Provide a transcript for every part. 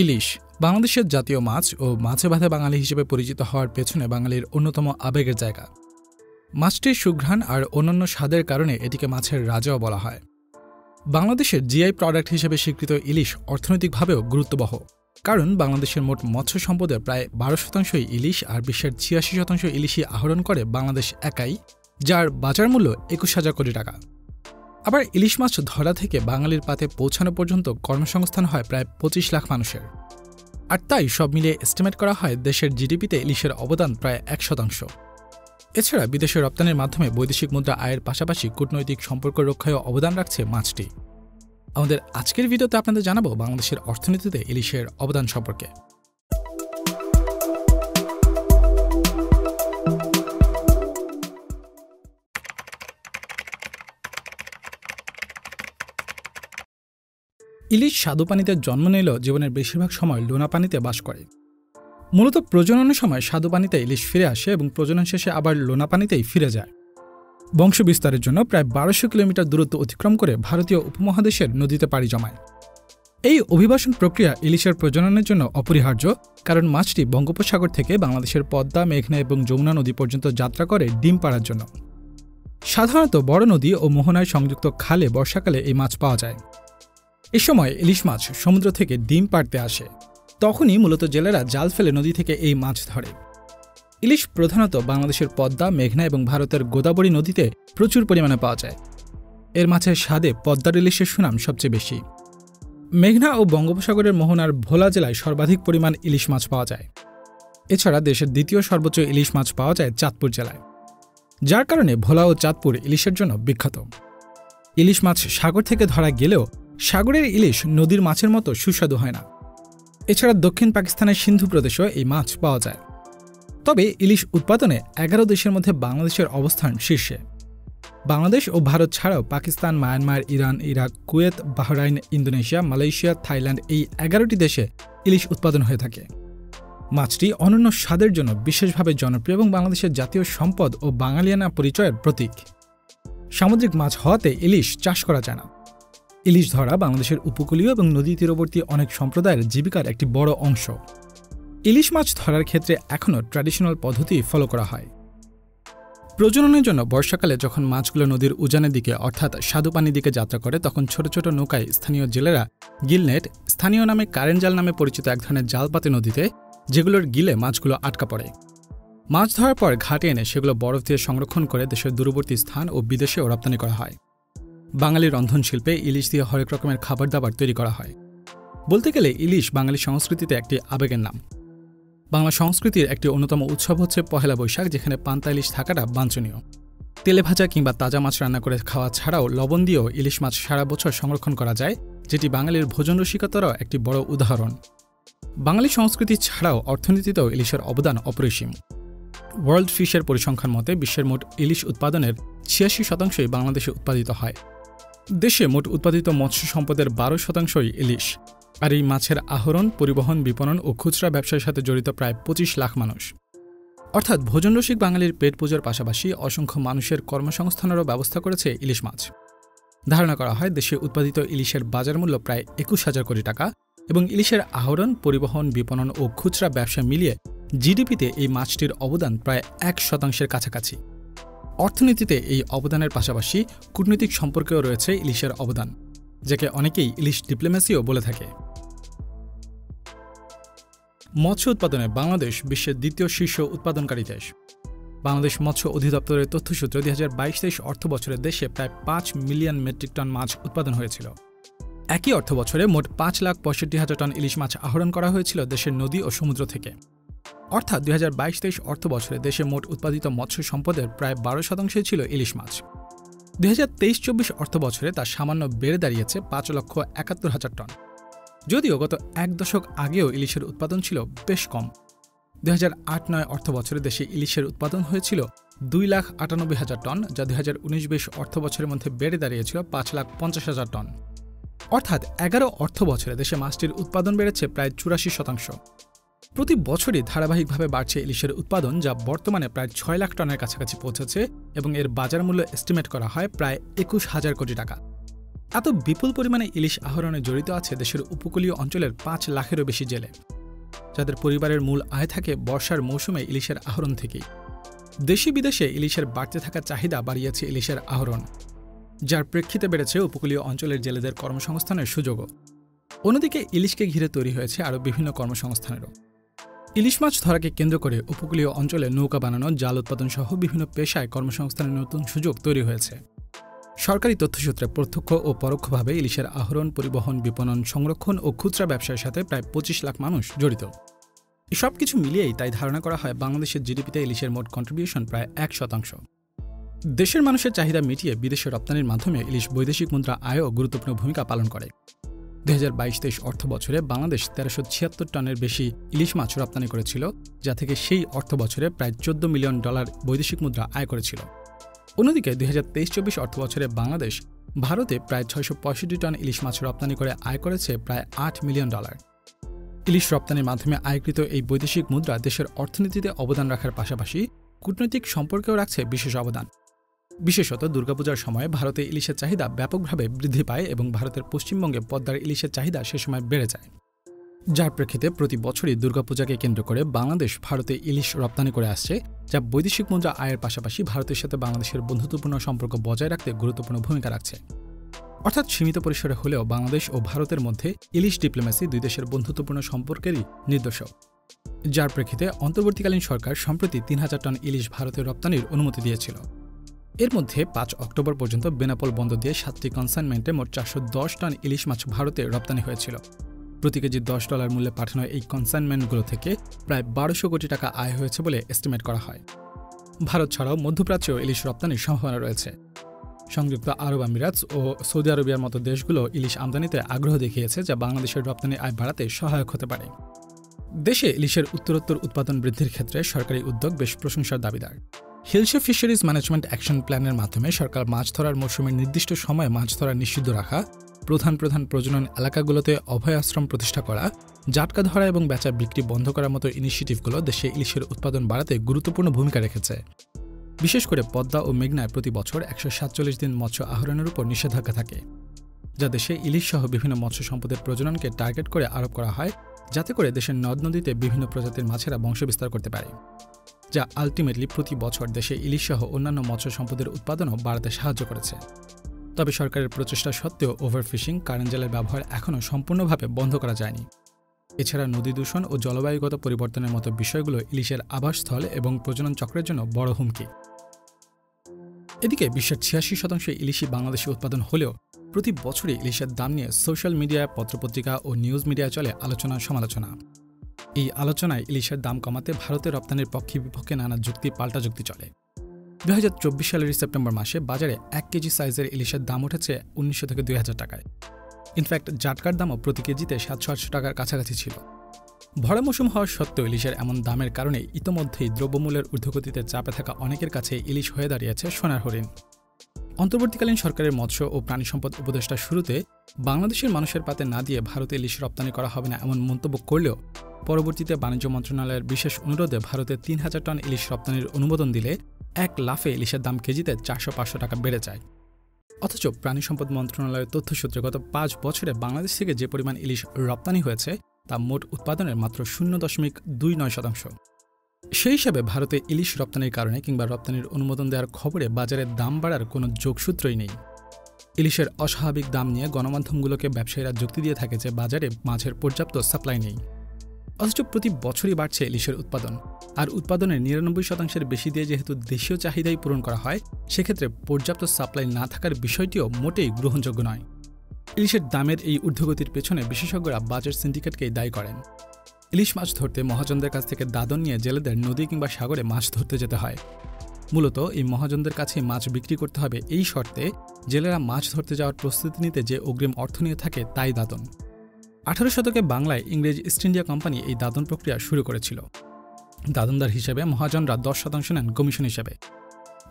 ইলিশ বাংলাদেশের জাতীয় মাছ ও মাছে ভাতে বাঙালি হিসেবে পরিচিত হওয়ার পেছনে বাঙালির অন্যতম আবেগের জায়গা। মাছটির সুঘ্রাণ আর অন্যান্য স্বাদের কারণে এটিকে মাছের রাজাও বলা হয়। বাংলাদেশের জিআই প্রোডাক্ট হিসেবে স্বীকৃত ইলিশ অর্থনৈতিকভাবেও গুরুত্ববহ, কারণ বাংলাদেশের মোট মৎস্য সম্পদের প্রায় 12% ইলিশ আর বিশ্বের 86% ইলিশই আহরণ করে বাংলাদেশ একাই, যার বাজার মূল্য 21,000 কোটি টাকা। আবার ইলিশ মাছ ধরা থেকে বাঙালির পাতে পৌঁছানো পর্যন্ত কর্মসংস্থান হয় প্রায় 25 লাখ মানুষের। আর তাই সব মিলিয়ে এস্টিমেট করা হয় দেশের জিডিপিতে ইলিশের অবদান প্রায় 1%। এছাড়া বিদেশে রপ্তানির মাধ্যমে বৈদেশিক মুদ্রা আয়ের পাশাপাশি কূটনৈতিক সম্পর্ক রক্ষায়ও অবদান রাখছে মাছটি। আমাদের আজকের ভিডিওতে আপনাদের জানাবো বাংলাদেশের অর্থনীতিতে ইলিশের অবদান সম্পর্কে। ইলিশ স্বাদু পানিতে জন্ম নিলেও জীবনের বেশিরভাগ সময় লোনা পানিতে বাস করে। মূলত প্রজননের সময় স্বাদু পানিতে ইলিশ ফিরে আসে এবং প্রজনন শেষে আবার লোনা পানিতেই ফিরে যায়। বংশ বিস্তারের জন্য প্রায় 1200 কিলোমিটার দূরত্ব অতিক্রম করে ভারতীয় উপমহাদেশের নদীতে পাড়ি জমায়। এই অভিবাসন প্রক্রিয়া ইলিশের প্রজননের জন্য অপরিহার্য, কারণ মাছটি বঙ্গোপসাগর থেকে বাংলাদেশের পদ্মা, মেঘনা এবং যমুনা নদী পর্যন্ত যাত্রা করে ডিম পাড়ার জন্য। সাধারণত বড় নদী ও মোহনায় সংযুক্ত খালে বর্ষাকালে এই মাছ পাওয়া যায়। এ সময় ইলিশ মাছ সমুদ্র থেকে ডিম পাড়তে আসে, তখনই মূলত জেলেরা জাল ফেলে নদী থেকে এই মাছ ধরে। ইলিশ প্রধানত বাংলাদেশের পদ্মা, মেঘনা এবং ভারতের গোদাবরী নদীতে প্রচুর পরিমাণে পাওয়া যায়। এর মাছের স্বাদে পদ্মার ইলিশের সুনাম সবচেয়ে বেশি। মেঘনা ও বঙ্গোপসাগরের মোহনার ভোলা জেলায় সর্বাধিক পরিমাণ ইলিশ মাছ পাওয়া যায়। এছাড়া দেশের দ্বিতীয় সর্বোচ্চ ইলিশ মাছ পাওয়া যায় চাঁদপুর জেলায়, যার কারণে ভোলা ও চাঁদপুর ইলিশের জন্য বিখ্যাত। ইলিশ মাছ সাগর থেকে ধরা গেলেও সাগরের ইলিশ নদীর মাছের মতো সুস্বাদু হয় না। এছাড়া দক্ষিণ পাকিস্তানের সিন্ধু প্রদেশেও এই মাছ পাওয়া যায়। তবে ইলিশ উৎপাদনে 11 দেশের মধ্যে বাংলাদেশের অবস্থান শীর্ষে। বাংলাদেশ ও ভারত ছাড়াও Pakistan, Myanmar, Iran, Iraq, Kuwait, Bahrain, Indonesia, Malaysia, Thailand এই 11টি দেশে ইলিশ উৎপাদন হয়ে থাকে। মাছটি অনন্য স্বাদের জন্য বিশেষভাবে জনপ্রিয় এবং বাংলাদেশের জাতীয় সম্পদ ও বাঙালিয়ানা পরিচয়ের প্রতীক। সামুদ্রিক মাছ হওয়াতে ইলিশ চাষ করা যায় না। ইলিশ ধরা বাংলাদেশের উপকূলীয় এবং নদী তীরবর্তী অনেক সম্প্রদায়ের জীবিকার একটি বড় অংশ। ইলিশ মাছ ধরার ক্ষেত্রে এখনও ট্র্যাডিশনাল পদ্ধতি ফলো করা হয়। প্রজননের জন্য বর্ষাকালে যখন মাছগুলো নদীর উজানের দিকে অর্থাৎ স্বাদু পানির দিকে যাত্রা করে, তখন ছোট ছোট নৌকায় স্থানীয় জেলেরা গিলনেট, স্থানীয় নামে কারেন্ট জাল নামে পরিচিত এক ধরনের জাল পাতে নদীতে, যেগুলোর গিলে মাছগুলো আটকা পড়ে। মাছ ধরার পর ঘাটে এনে সেগুলো বরফ দিয়ে সংরক্ষণ করে দেশের দূরবর্তী স্থান ও বিদেশেও রপ্তানি করা হয়। বাঙালি রন্ধনশিল্পে ইলিশ দিয়ে হরেক রকমের খাবার দাবার তৈরি করা হয়। বলতে গেলে ইলিশ বাঙালি সংস্কৃতিতে একটি আবেগের নাম। বাংলা সংস্কৃতির একটি অন্যতম উৎসব হচ্ছে পহেলা বৈশাখ, যেখানে পান্তা ইলিশ থাকাটা বাঞ্ছনীয়। তেলে ভাজা কিংবা তাজা মাছ রান্না করে খাওয়া ছাড়াও লবণ দিয়েও ইলিশ মাছ সারা বছর সংরক্ষণ করা যায়, যেটি বাঙালির ভোজন রসিকতারও একটি বড় উদাহরণ। বাঙালি সংস্কৃতি ছাড়াও অর্থনীতিতেও ইলিশের অবদান অপরিসীম। ওয়ার্ল্ড ফিশের পরিসংখ্যান মতে বিশ্বের মোট ইলিশ উৎপাদনের 86% বাংলাদেশে উৎপাদিত হয়। দেশে মোট উৎপাদিত মৎস্য সম্পদের 12% ইলিশ। আর এই মাছের আহরণ, পরিবহন, বিপণন ও খুচরা ব্যবসার সাথে জড়িত প্রায় 25 লাখ মানুষ। অর্থাৎ ভোজনরসিক বাঙালির পেট পুজোর পাশাপাশি অসংখ্য মানুষের কর্মসংস্থানেরও ব্যবস্থা করেছে ইলিশ মাছ। ধারণা করা হয় দেশে উৎপাদিত ইলিশের বাজার মূল্য প্রায় 21,000 কোটি টাকা এবং ইলিশের আহরণ, পরিবহন, বিপণন ও খুচরা ব্যবসা মিলিয়ে জিডিপিতে এই মাছটির অবদান প্রায় 1% কাছাকাছি। অর্থনীতিতে এই অবদানের পাশাপাশি কূটনৈতিক সম্পর্কেও রয়েছে ইলিশের অবদান, যাকে অনেকেই ইলিশ ডিপ্লোম্যাসিও বলে থাকে। মৎস্য উৎপাদনে বাংলাদেশ বিশ্বের দ্বিতীয় শীর্ষ উৎপাদনকারী দেশ। বাংলাদেশ মৎস্য অধিদপ্তরের তথ্যসূত্রে 2022-23 অর্থ বছরে দেশে প্রায় 5 মিলিয়ন মেট্রিক টন মাছ উৎপাদন হয়েছিল। একই অর্থ বছরে মোট 5,65,000 টন ইলিশ মাছ আহরণ করা হয়েছিল দেশের নদী ও সমুদ্র থেকে। অর্থাৎ 2022-23 অর্থ বছরে দেশে মোট উৎপাদিত মৎস্য সম্পদের প্রায় 12% ছিল ইলিশ মাছ। 2023-24 অর্থ বছরে তা সামান্য বেড়ে দাঁড়িয়েছে 5,71,000 টন। যদিও গত এক দশক আগেও ইলিশের উৎপাদন ছিল বেশ কম। 2008-09 অর্থ বছরে দেশে ইলিশের উৎপাদন হয়েছিল 2,98,000 টন, যা 2019-20 অর্থ বছরের মধ্যে বেড়ে দাঁড়িয়েছিল 5,50,000 টন। অর্থাৎ 11 অর্থ বছরে দেশে মাছটির উৎপাদন বেড়েছে প্রায় 84%। প্রতি বছরই ধারাবাহিকভাবে বাড়ছে ইলিশের উৎপাদন, যা বর্তমানে প্রায় 6 লাখ টনের কাছাকাছি পৌঁছেছে এবং এর বাজার মূল্য এস্টিমেট করা হয় প্রায় 21,000 কোটি টাকা। এত বিপুল পরিমাণে ইলিশ আহরণে জড়িত আছে দেশের উপকূলীয় অঞ্চলের ৫ লাখেরও বেশি জেলে, যাদের পরিবারের মূল আয় থাকে বর্ষার মৌসুমে ইলিশের আহরণ থেকেই। দেশি বিদেশে ইলিশের বাড়তে থাকা চাহিদা বাড়িয়েছে ইলিশের আহরণ, যার প্রেক্ষিতে বেড়েছে উপকূলীয় অঞ্চলের জেলেদের কর্মসংস্থানের সুযোগও। অন্যদিকে ইলিশকে ঘিরে তৈরি হয়েছে আরও বিভিন্ন কর্মসংস্থানেরও। ইলিশ মাছ ধরাকে কেন্দ্র করে উপকূলীয় অঞ্চলে নৌকা বানানো, জাল উৎপাদন সহ বিভিন্ন পেশায় কর্মসংস্থানের নতুন সুযোগ তৈরি হয়েছে। সরকারি তথ্যসূত্রে প্রত্যক্ষ ও পরোক্ষভাবে ইলিশের আহরণ, পরিবহন, বিপণন, সংরক্ষণ ও খুচরা ব্যবসার সাথে প্রায় ২৫ লাখ মানুষ জড়িত। এসব কিছু মিলিয়েই তাই ধারণা করা হয় বাংলাদেশের জিডিপিতে ইলিশের মোট কন্ট্রিবিউশন প্রায় ১%। দেশের মানুষের চাহিদা মিটিয়ে বিদেশে রপ্তানির মাধ্যমে ইলিশ বৈদেশিক মুদ্রা আয়ও গুরুত্বপূর্ণ ভূমিকা পালন করে। ২০২২-২৩ অর্থ বছরে বাংলাদেশ ১৩৭৬ টনের বেশি ইলিশ মাছ রপ্তানি করেছিল, যা থেকে সেই অর্থ বছরে প্রায় $১৪ মিলিয়ন বৈদেশিক মুদ্রা আয় করেছিল। অন্যদিকে ২০২৩-২৪ অর্থ বছরে বাংলাদেশ ভারতে প্রায় ৬৬৫ টন ইলিশ মাছ রপ্তানি করে আয় করেছে প্রায় $৮ মিলিয়ন। ইলিশ রপ্তানির মাধ্যমে আয়কৃত এই বৈদেশিক মুদ্রা দেশের অর্থনীতিতে অবদান রাখার পাশাপাশি কূটনৈতিক সম্পর্কেও রাখছে বিশেষ অবদান। বিশেষত দুর্গাপূজার সময় ভারতে ইলিশের চাহিদা ব্যাপকভাবে বৃদ্ধি পায় এবং ভারতের পশ্চিমবঙ্গে পদ্মার ইলিশের চাহিদা সে সময় বেড়ে যায়, যার প্রেক্ষিতে প্রতি বছরই দুর্গাপূজাকে কেন্দ্র করে বাংলাদেশ ভারতে ইলিশ রপ্তানি করে আসছে, যা বৈদেশিক মুদ্রা আয়ের পাশাপাশি ভারতের সাথে বাংলাদেশের বন্ধুত্বপূর্ণ সম্পর্ক বজায় রাখতে গুরুত্বপূর্ণ ভূমিকা রাখছে। অর্থাৎ সীমিত পরিসরে হলেও বাংলাদেশ ও ভারতের মধ্যে ইলিশ ডিপ্লোম্যাসি দুই দেশের বন্ধুত্বপূর্ণ সম্পর্কেরই নিদর্শক, যার প্রেক্ষিতে অন্তর্বর্তীকালীন সরকার সম্প্রতি ৩,০০০ টন ইলিশ ভারতে রপ্তানির অনুমতি দিয়েছিল। এর মধ্যে ৫ অক্টোবর পর্যন্ত বেনাপোল বন্দর দিয়ে ৭টি কনসাইনমেন্টে মোট ৪১০ টন ইলিশ মাছ ভারতে রপ্তানি হয়েছিল। প্রতি কেজি $10 মূল্যে পাঠানো এই কনসাইনমেন্টগুলো থেকে প্রায় ১২০০ কোটি টাকা আয় হয়েছে বলে এস্টিমেট করা হয়। ভারত ছাড়াও মধ্যপ্রাচ্যেও ইলিশ রপ্তানির সম্ভাবনা রয়েছে। সংযুক্ত আরব আমিরাত ও সৌদি আরবিয়ার মতো দেশগুলো ইলিশ আমদানিতে আগ্রহ দেখিয়েছে, যা বাংলাদেশের রপ্তানি আয় বাড়াতে সহায়ক হতে পারে। দেশে ইলিশের উত্তরোত্তর উৎপাদন বৃদ্ধির ক্ষেত্রে সরকারি উদ্যোগ বেশ প্রশংসার দাবিদার। হিলশে ফিশারিজ ম্যানেজমেন্ট অ্যাকশন প্ল্যানের মাধ্যমে সরকার মাছ ধরার মৌসুমের নির্দিষ্ট সময়ে মাছ ধরা নিষিদ্ধ রাখা, প্রধান প্রজনন এলাকাগুলোতে অভয় আশ্রম প্রতিষ্ঠা করা, জাটকা ধরা এবং বেচা বিক্রি বন্ধ করার মতো ইনিশিয়েটিভগুলো দেশে ইলিশের উৎপাদন বাড়াতে গুরুত্বপূর্ণ ভূমিকা রেখেছে। বিশেষ করে পদ্মা ও মেঘনায় প্রতি বছর ১৪৭ দিন মৎস্য আহরণের উপর নিষেধাজ্ঞা থাকে, যা দেশে ইলিশ সহ বিভিন্ন মৎস্য সম্পদের প্রজননকে টার্গেট করে আরোপ করা হয়, যাতে করে দেশের নদ নদীতে বিভিন্ন প্রজাতির মাছেরা বংশবিস্তার করতে পারে, যা আলটিমেটলি প্রতি বছর দেশে ইলিশ সহ অন্যান্য মৎস্য সম্পদের উৎপাদনও বাড়াতে সাহায্য করেছে। তবে সরকারের প্রচেষ্টা সত্ত্বেও ওভারফিশিং, কারেন্ট জালের ব্যবহার এখনও সম্পূর্ণভাবে বন্ধ করা যায়নি। এছাড়া নদী দূষণ ও জলবায়ুগত পরিবর্তনের মতো বিষয়গুলো ইলিশের আবাসস্থল এবং প্রজনন চক্রের জন্য বড় হুমকি। এদিকে বিশ্বের ৮৬% ইলিশই বাংলাদেশে উৎপাদন হলেও প্রতি বছরই ইলিশের দাম নিয়ে সোশ্যাল মিডিয়ায়, পত্রপত্রিকা ও নিউজ মিডিয়ায় চলে আলোচনা সমালোচনা। এই আলোচনায় ইলিশের দাম কমাতে ভারতে রপ্তানির পক্ষে বিপক্ষে নানা যুক্তি পাল্টা যুক্তি চলে। ২০২৪ সালের সেপ্টেম্বর মাসে বাজারে ১ কেজি সাইজের ইলিশের দাম উঠেছে ১৯০০ থেকে ২০০০ টাকায়। ইনফ্যাক্ট জাটকার দামও প্রতি কেজিতে ৭০০-৮০০ টাকার কাছাকাছি ছিল। ভরা মৌসুম হওয়ার সত্ত্বেও ইলিশের এমন দামের কারণে ইতোমধ্যেই দ্রব্যমূল্যের ঊর্ধ্বগতিতে চাপে থাকা অনেকের কাছে ইলিশ হয়ে দাঁড়িয়েছে সোনার হরিণ। অন্তর্বর্তীকালীন সরকারের মৎস্য ও প্রাণী সম্পদ উপদেষ্টা শুরুতে বাংলাদেশের মানুষের পাতে না দিয়ে ভারতে ইলিশ রপ্তানি করা হবে না এমন মন্তব্য করলেও পরবর্তীতে বাণিজ্য মন্ত্রণালয়ের বিশেষ অনুরোধে ভারতে ৩,০০০ টন ইলিশ রপ্তানির অনুমোদন দিলে এক লাফে ইলিশের দাম কেজিতে ৪০০-৫০০ টাকা বেড়ে যায়। অথচ প্রাণী সম্পদ মন্ত্রণালয়ের তথ্যসূত্রে গত ৫ বছরে বাংলাদেশ থেকে যে পরিমাণ ইলিশ রপ্তানি হয়েছে তা মোট উৎপাদনের মাত্র ০.২৯%। সেই হিসাবে ভারতে ইলিশ রপ্তানির কারণে কিংবা রপ্তানির অনুমোদন দেওয়ার খবরে বাজারের দাম বাড়ার কোনো যোগসূত্রই নেই। ইলিশের অস্বাভাবিক দাম নিয়ে গণমাধ্যমগুলোকে ব্যবসায়ীরা যুক্তি দিয়ে থাকে যে বাজারে মাছের পর্যাপ্ত সাপ্লাই নেই। অথচ প্রতি বছরই বাড়ছে ইলিশের উৎপাদন, আর উৎপাদনের ৯৯% বেশি দিয়ে যেহেতু দেশীয় চাহিদাই পূরণ করা হয়, সেক্ষেত্রে পর্যাপ্ত সাপ্লাই না থাকার বিষয়টিও মোটেই গ্রহণযোগ্য নয়। ইলিশের দামের এই ঊর্ধ্বগতির পেছনে বিশেষজ্ঞরা বাজার সিন্ডিকেটকেই দায়ী করেন। ইলিশ মাছ ধরতে মহাজনদের কাছ থেকে দাদন নিয়ে জেলেদের নদী কিংবা সাগরে মাছ ধরতে যেতে হয়। মূলত এই মহাজনদের কাছে মাছ বিক্রি করতে হবে এই শর্তে জেলেরা মাছ ধরতে যাওয়ার প্রস্তুতি নিতে যে অগ্রিম অর্থ নিয়ে থাকে তাই দাদন। ১৮ শতকে বাংলায় ইংরেজ ইস্ট ইন্ডিয়া কোম্পানি এই দাদন প্রক্রিয়া শুরু করেছিল। দাদনদার হিসেবে মহাজনরা ১০% নেন কমিশন হিসেবে।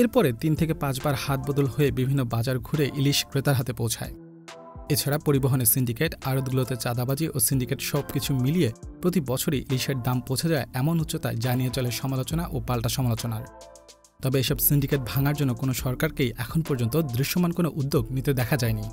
এরপরে ৩ থেকে ৫ বার হাত বদল হয়ে বিভিন্ন বাজার ঘুরে ইলিশ ক্রেতার হাতে পৌঁছায়। এছাড়া পরিবহনের সিন্ডিকেট, আড়তগুলোতে চাঁদাবাজি ও সিন্ডিকেট সবকিছু মিলিয়ে প্রতি বছরই ইলিশের দাম পৌঁছে যায় এমন উচ্চতায় যা নিয়ে চলে সমালোচনা ও পাল্টা সমালোচনার। তবে এসব সিন্ডিকেট ভাঙার জন্য কোনো সরকারকেই এখন পর্যন্ত দৃশ্যমান কোনো উদ্যোগ নিতে দেখা যায়নি।